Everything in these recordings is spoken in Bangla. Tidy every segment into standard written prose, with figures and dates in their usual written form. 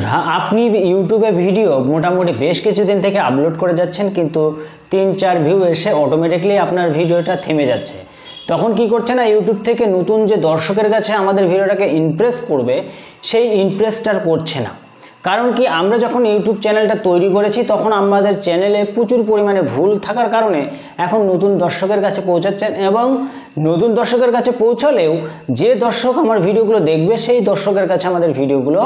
বন্ধুরা, আপনি ইউটিউবে ভিডিও মোটামুটি বেশ কিছুদিন থেকে আপলোড করে যাচ্ছেন, কিন্তু 3-4 ভিউ এসে অটোমেটিকলি আপনার ভিডিওটা থেমে যাচ্ছে। তখন কি করছে না, ইউটিউব থেকে নতুন যে দর্শকের কাছে আমাদের ভিডিওটাকে ইমপ্রেস করবে, সেই ইমপ্রেসটা করছে না। কারণ কি, আমরা যখন ইউটিউব চ্যানেলটা তৈরি করেছি তখন আমাদের চ্যানেলে প্রচুর পরিমাণে ভুল থাকার কারণে এখন নতুন দর্শকের কাছে পৌঁছাচ্ছেন, এবং নতুন দর্শকের কাছে পৌঁছালেও যে দর্শক আমার ভিডিওগুলো দেখবে সেই দর্শকের কাছে আমাদের ভিডিওগুলো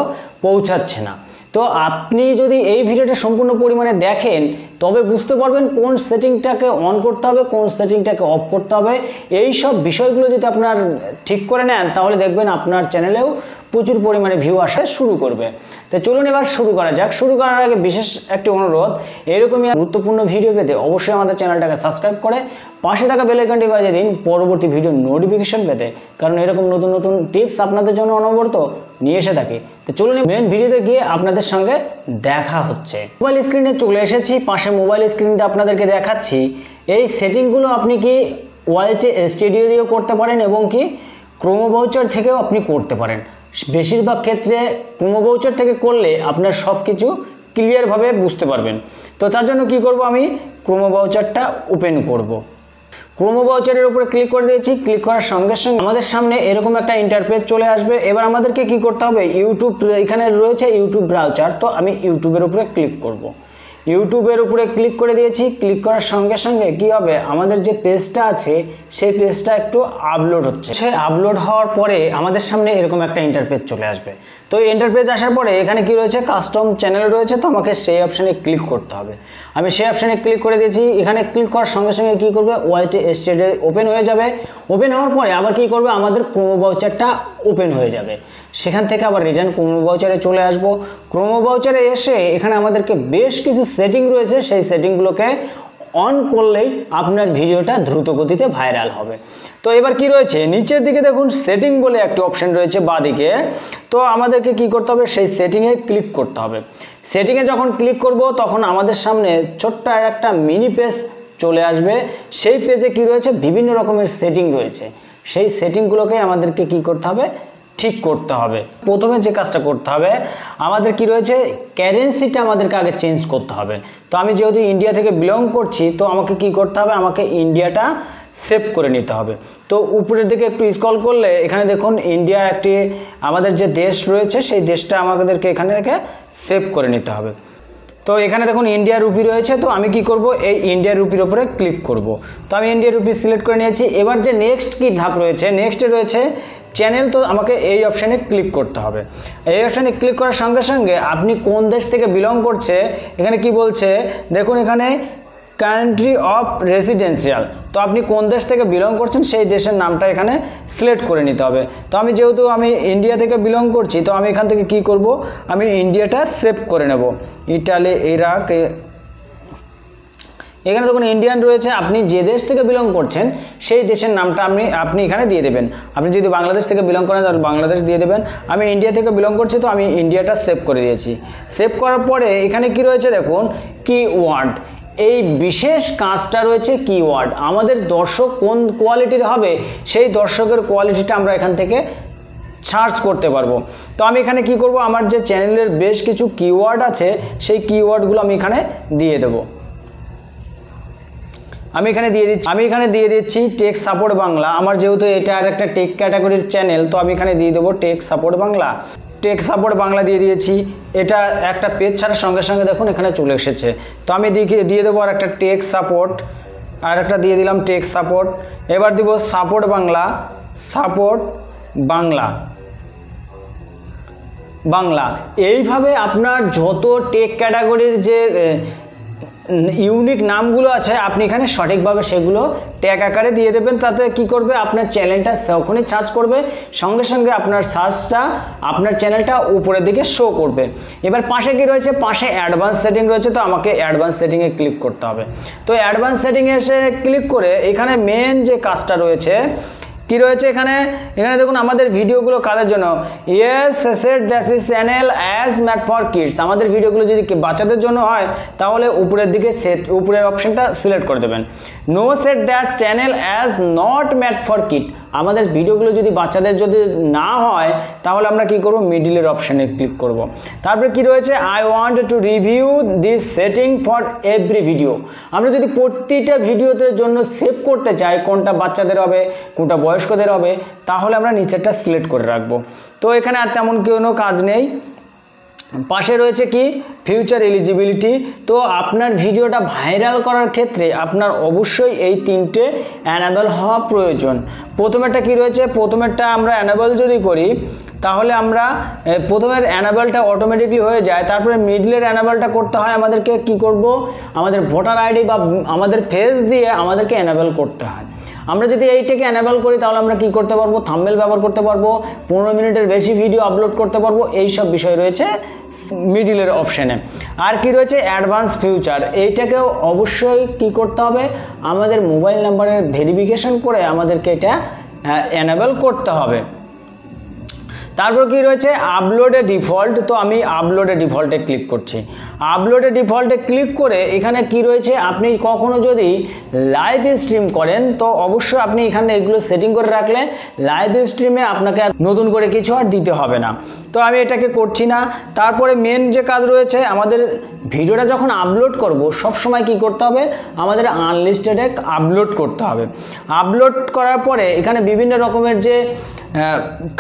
পৌঁছাচ্ছে না। তো আপনি যদি এই ভিডিওটা সম্পূর্ণ পরিমাণে দেখেন তবে বুঝতে পারবেন কোন সেটিংটাকে অন করতে হবে, কোন সেটিংটাকে অফ করতে হবে। এই সব বিষয়গুলো যদি আপনার ঠিক করে নেন তাহলে দেখবেন আপনার চ্যানেলেও প্রচুর পরিমাণে ভিউ আসা শুরু করবে। তো চলুন এবার শুরু করা যাক। শুরু করার আগে বিশেষ একটি অনুরোধ, এরকমই গুরুত্বপূর্ণ ভিডিও পেতে অবশ্যই আমাদের চ্যানেলটাকে সাবস্ক্রাইব করে পাশে থাকা বেল আইকনটি বাজিয়ে দিন পরবর্তী ভিডিও নোটিফিকেশন পেতে, কারণ এরকম নতুন নতুন টিপস আপনাদের জন্য অনবরত নিয়ে এসে থাকি। তো চলুন মেন ভিডিওতে গিয়ে আপনাদের সঙ্গে দেখা হচ্ছে। মোবাইল স্ক্রিনে চলে এসেছি, পাশে মোবাইল স্ক্রিনটা আপনাদেরকে দেখাচ্ছি। এই সেটিংগুলো আপনি কি ওয়াইটি স্টুডিও দিয়েও করতে পারেন এবং কি ক্রোমো ব্রাউজার থেকেও আপনি করতে পারেন। বেশিরভাগ ক্ষেত্রে ক্রোমো ব্রাউজার থেকে করলে আপনার সব কিছু ক্লিয়ারভাবে বুঝতে পারবেন। তো তার জন্য কি করব, আমি ক্রোমো ব্রাউজারটা ওপেন করব। ক্রোমো ব্রাউজারের উপরে ক্লিক করে দিয়েছি। ক্লিক করার সঙ্গে সঙ্গে আমাদের সামনে এরকম একটা ইন্টারফেস চলে আসবে। এবার আমাদেরকে কি করতে হবে, ইউটিউব এখানে রয়েছে ইউটিউব ব্রাউজার, তো আমি ইউটিউবের উপরে ক্লিক করব। ইউটিউবের উপরে ক্লিক করে দিয়েছি। ক্লিক করার সঙ্গে সঙ্গে কি হবে, আমাদের যে পেজটা আছে সেই পেজটা একটু আপলোড হচ্ছে। আপলোড হওয়ার পরে আমাদের সামনে এরকম একটা ইন্টারফেস চলে আসবে। তো ইন্টারফেস আসার পরে এখানে কি রয়েছে, কাস্টম চ্যানেল রয়েছে, তো আমাকে সেই অপশানে ক্লিক করতে হবে। আমি সেই অপশানে ক্লিক করে দিয়েছি। এখানে ক্লিক করার সঙ্গে সঙ্গে কী করবে, ওয়াইটি স্টুডিও ওপেন হয়ে যাবে। ওপেন হওয়ার পরে আবার কী করবে, আমাদের ক্রোমো ব্রাউজারটা ওপেন হয়ে যাবে। সেখান থেকে আবার রিটার্ন ক্রোমো ব্রাউজারে চলে আসবো। ক্রোমো ব্রাউজারে এসে এখানে আমাদেরকে বেশ কিছু সেটিং রয়েছে, সেই সেটিংগুলোকে অন করলেই আপনার ভিডিওটা দ্রুত গতিতে ভাইরাল হবে। তো এবার কি রয়েছে, নিচের দিকে দেখুন সেটিং বলে একটা অপশন রয়েছে বাঁদিকে। তো আমাদেরকে কি করতে হবে, সেই সেটিংয়ে ক্লিক করতে হবে। সেটিংয়ে যখন ক্লিক করব তখন আমাদের সামনে ছোট্ট একটা মিনি পেজ চলে আসবে। সেই পেজে কি রয়েছে, বিভিন্ন রকমের সেটিং রয়েছে। সেই সেটিংগুলোকে আমাদেরকে কি করতে হবে, ঠিক করতে হবে। প্রথমে যে কাজটা করতে হবে, আমাদের কি রয়েছে, কারেন্সিটা আমাদেরকে আগে চেঞ্জ করতে হবে। তো আমি যেহেতু ইন্ডিয়া থেকে বিলং করছি, তো আমাকে কি করতে হবে, আমাকে ইন্ডিয়াটা সেভ করে নিতে হবে। তো উপরের দিকে একটু স্ক্রল করলে এখানে দেখুন ইন্ডিয়া একটি আমাদের যে দেশ রয়েছে, সেই দেশটা আমাদেরকে এখানে থেকে সেভ করে নিতে হবে। তো এখানে দেখুন ইন্ডিয়া রুপি রয়েছে, তো আমি কি করব, এই ইন্ডিয়া রুপির উপরে ক্লিক করব। তো আমি ইন্ডিয়া রুপি সিলেক্ট করে নিয়েছি। এবার যে নেক্সট কি ধাপ রয়েছে, নেক্সটে রয়েছে চ্যানেল। তো আমাকে এই অপশানে ক্লিক করতে হবে। এই অপশানে ক্লিক করার সঙ্গে সঙ্গে আপনি কোন দেশ থেকে বিলং করছে এখানে কি বলছে দেখুন, এখানে কান্ট্রি অফ রেসিডেন্সিয়াল। তো আপনি কোন দেশ থেকে বিলং করছেন সেই দেশের নামটা এখানে সিলেক্ট করে নিতে হবে। তো আমি যেহেতু ইন্ডিয়া থেকে বিলং করছি, তো আমি এখান থেকে কি করব, আমি ইন্ডিয়াটা সেভ করে নেব। ইটালি, ইরাক, এখানে দেখুন ইন্ডিয়ান রয়েছে। আপনি যে দেশ থেকে বিলং করছেন সেই দেশের নামটা আপনি এখানে দিয়ে দেবেন। আপনি যদি বাংলাদেশ থেকে বিলং করেন তাহলে বাংলাদেশ দিয়ে দেবেন। আমি ইন্ডিয়া থেকে বিলং করছি, তো আমি ইন্ডিয়াটা সেভ করে দিয়েছি। সেভ করার পরে এখানে কি রয়েছে দেখুন, কিওয়ার্ড। এই বিশেষ কাজটা রয়েছে কিওয়ার্ড। আমাদের দর্শক কোন কোয়ালিটির হবে সেই দর্শকের কোয়ালিটিটা আমরা এখান থেকে সার্চ করতে পারবো। তো আমি এখানে কি করব, আমার যে চ্যানেলের বেশ কিছু কিওয়ার্ড আছে সেই কিওয়ার্ডগুলো আমি এখানে দিয়ে দেবো। আমি এখানে দিয়ে দিচ্ছি টেক সাপোর্ট বাংলা। আমার যেহেতু এটা আর একটা টেক ক্যাটাগরির চ্যানেল, তো আমি এখানে দিয়ে দেবো take support Bangla. Take support Bangla দিয়ে দিয়েছি। এটা একটা পেজ ছাড়ার সঙ্গে সঙ্গে দেখুন এখানে চলে এসেছে। তো আমি দিয়ে দেবো আর একটা টেক সাপোর্ট, আর একটা দিয়ে দিলাম টেক সাপোর্ট। এবার দিব সাপোর্ট বাংলা, সাপোর্ট বাংলা বাংলা। এইভাবে আপনার যত টেক ক্যাটাগরির যে ইউনিক নামগুলো আছে আপনি এখানে সঠিকভাবে সেগুলো ট্যাগ আকারে দিয়ে দেবেন। তাতে কি করবে, আপনার চ্যানেলটা যখনই সার্চ করবে সঙ্গে সঙ্গে আপনার সার্চটা আপনার চ্যানেলটা উপরের দিকে শো করবে। এবার পাশে কি রয়েছে, পাশে অ্যাডভান্স সেটিং রয়েছে। তো আমাকে অ্যাডভান্স সেটিংয়ে ক্লিক করতে হবে। তো অ্যাডভান্স সেটিংয়ে এসে ক্লিক করে এখানে মেন যে কাজটা রয়েছে কি রয়েছে, এখানে দেখুন আমাদের ভিডিওগুলো কাদের জন্য, yes set that is channel as made for kids. আমাদের ভিডিওগুলো যদি বাচ্চাদের জন্য হয় তাহলে উপরের দিকে উপরের অপশনটা সিলেক্ট করে দেবেন। No set that channel as not made for kid, আমাদের ভিডিওগুলো যদি বাচ্চাদের যদি না হয় তাহলে আমরা কি করব, মিডিলের অপশানে ক্লিক করব। তারপরে কি রয়েছে, I want to review this setting for every video. আমরা যদি প্রতিটা ভিডিওতে জন্য সেভ করতে চাই কোনটা বাচ্চাদের হবে কোনটা বয়স্কদের হবে, তাহলে আমরা নিচেরটা সিলেক্ট করে রাখবো। তো এখানে আর তেমন কোনো কাজ নেই। পাশে রয়েছে কি, ফিউচার এলিজিবিলিটি। তো আপনার ভিডিওটা ভাইরাল করার ক্ষেত্রে আপনার অবশ্যই এই তিনটে অ্যানাবেল হওয়া প্রয়োজন। প্রথমেরটা কি রয়েছে, প্রথমেরটা আমরা অ্যানাবেল যদি করি তাহলে আমরা প্রথমের অ্যানাবেলটা অটোমেটিকলি হয়ে যায়। তারপরে মিডলের অ্যানাবেলটা করতে হয় আমাদেরকে কি করব, আমাদের ভোটার আইডি বা আমাদের ফেস দিয়ে আমাদেরকে অ্যানাবেল করতে হয়। আমরা যদি এইটাকে অ্যানাবেল করি তাহলে আমরা কি করতে পারবো, থাম্বনেল ব্যবহার করতে পারবো, 15 মিনিটের বেশি ভিডিও আপলোড করতে পারবো। এই সব বিষয় রয়েছে মিডিলের অপশানে। আর কি রয়েছে, অ্যাডভান্স ফিউচার। এইটাকেও অবশ্যই কি করতে হবে, আমাদের মোবাইল নাম্বারের ভেরিফিকেশন করে আমাদেরকে এটা অ্যানাবেল করতে হবে। তারপর কি রয়েছে, আপলোডে ডিফল্ট। তো আমি আপলোডে ডিফল্টে ক্লিক করছি। আপলোডে ডিফল্টে ক্লিক করে এখানে কি রয়েছে, আপনি কখনো যদি লাইভ স্ট্রিম করেন তো অবশ্যই আপনি এখানে এগুলো সেটিং করে রাখলে লাইভ স্ট্রিমে আপনাকে আর নতুন করে কিছু আর দিতে হবে না। তো আমি এটাকে করছি না। তারপরে মেন যে কাজ রয়েছে, আমাদের ভিডিওটা যখন আপলোড করব সব সময় কি করতে হবে, আমাদের আনলিস্টেডে আপলোড করতে হবে। আপলোড করার পরে এখানে বিভিন্ন রকমের যে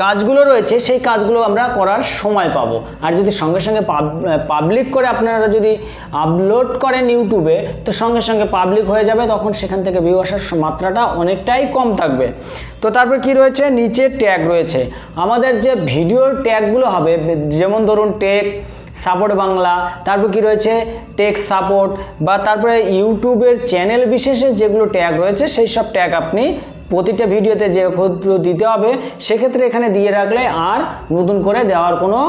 কাজগুলো রয়েছে সেই কাজগুলো আমরা করার সময় পাবো। আর যদি সঙ্গে সঙ্গে পাবলিক করে আপনারা যদি আপলোড করেন ইউটিউবে, তো সঙ্গে সঙ্গে পাবলিক হয়ে যাবে, তখন সেখান থেকে ভিউ আসার মাত্রাটা অনেকটাই কম থাকবে। তো তারপর কি রয়েছে, নিচে ট্যাগ রয়েছে। আমাদের যে ভিডিওর ট্যাগগুলো হবে, যেমন ধরুন টেক সাপোর্ট বাংলা, তারপর কি রয়েছে টেক সাপোর্ট, বা তারপরে ইউটিউবের চ্যানেল বিশেষে যেগুলো ট্যাগ রয়েছে সেই সব ট্যাগ আপনি প্রতিটা ভিডিওতে যে দিতে হবে, সেক্ষেত্রে এখানে দিয়ে রাখলে আর নতুন করে দেওয়ার কোনো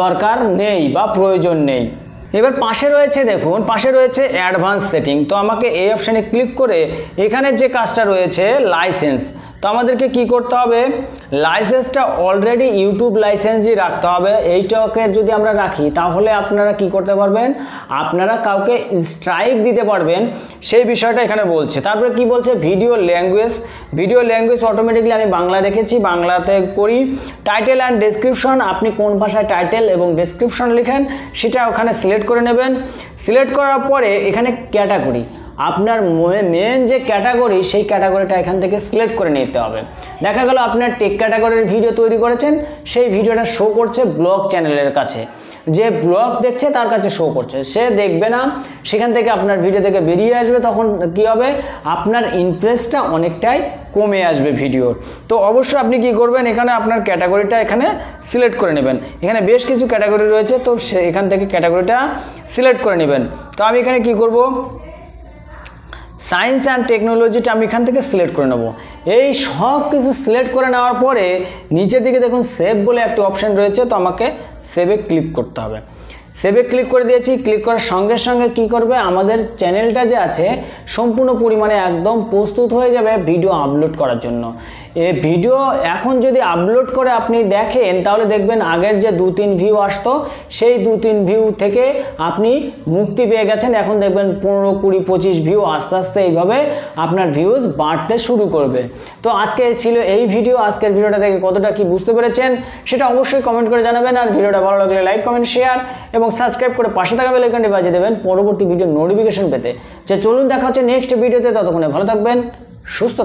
দরকার নেই বা প্রয়োজন নেই। এবার পাশে রয়েছে, দেখুন পাশে রয়েছে অ্যাডভান্স সেটিং। তো আমাকে এই অপশানে ক্লিক করে এখানে যে কাজটা রয়েছে লাইসেন্স, তো আমাদেরকে কি করতে হবে, লাইসেন্সটা অলরেডি ইউটিউব লাইসেন্সই রাখতে হবে। এইটাকে যদি আমরা রাখি তাহলে আপনারা কি করতে পারবেন, আপনারা কাউকে স্ট্রাইক দিতে পারবেন, সেই বিষয়টা এখানে বলছে। তারপরে কি বলছে, video language. Video language automatically আমি বাংলা রেখেছি, বাংলাতে করি। টাইটেল অ্যান্ড ডেসক্রিপশন, আপনি কোন ভাষায় টাইটেল এবং ডেসক্রিপশন লিখেন সেটা ওখানে সিলেক্ট করে নেবেন। সিলেক্ট করার পরে এখানে ক্যাটাগরি, আপনার মেন যে ক্যাটাগরি সেই ক্যাটাগরিটা এখান থেকে সিলেক্ট করে নিতে হবে। দেখা গেল আপনার টেক ক্যাটাগরির ভিডিও তৈরি করেছেন, সেই ভিডিওটা শো করছে ব্লগ চ্যানেলের কাছে, যে ব্লগ দেখছে তার কাছে শো করছে, সে দেখবে না, সেখান থেকে আপনার ভিডিও থেকে বেরিয়ে আসবে। তখন কি হবে, আপনার ইন্টারেস্টটা অনেকটাই কমে আসবে ভিডিওর। তো অবশ্যই আপনি কি করবেন, এখানে আপনার ক্যাটাগরিটা এখানে সিলেক্ট করে নেবেন। এখানে বেশ কিছু ক্যাটাগরি রয়েছে, তো এখান থেকে ক্যাটাগরিটা সিলেক্ট করে নেবেন। তো আমি এখানে কি করব, সায়েন্স অ্যান্ড টেকনোলজিটা আমি এখান থেকে সিলেক্ট করে নেব। এই সব কিছু সিলেক্ট করে নেওয়ার পরে নিচের দিকে দেখুন সেভ বলে একটা অপশান রয়েছে, তো আমাকে সেভে ক্লিক করতে হবে। সেভে ক্লিক করে দিয়েছি। ক্লিক করার সঙ্গে সঙ্গে কি করবে, আমাদের চ্যানেলটা যে আছে সম্পূর্ণ পরিমাণে একদম প্রস্তুত হয়ে যাবে ভিডিও আপলোড করার জন্য। এই ভিডিও এখন যদি আপলোড করে আপনি দেখেন তাহলে দেখবেন আগের যে 2-3 ভিউ আসতো সেই 2-3 ভিউ থেকে আপনি মুক্তি পেয়ে গেছেন। এখন দেখবেন 15, 20, 25 ভিউ আস্তে আস্তে এইভাবে আপনার ভিউজ বাড়তে শুরু করবে। তো আজকে ছিল এই ভিডিও। আজকের ভিডিওটা থেকে কতটা কি বুঝতে পেরেছেন সেটা অবশ্যই কমেন্ট করে জানাবেন। আর ভিডিওটা ভালো লাগলে লাইক, কমেন্ট, শেয়ার এবং সাবস্ক্রাইব করে পাশে থাকা বেল আইকনটি বাজিয়ে দেবেন পরবর্তী ভিডিও নোটিফিকেশন পেতে। যে চলুন দেখা হচ্ছে নেক্সট ভিডিওতে, ততক্ষণে ভালো থাকবেন, সুস্থ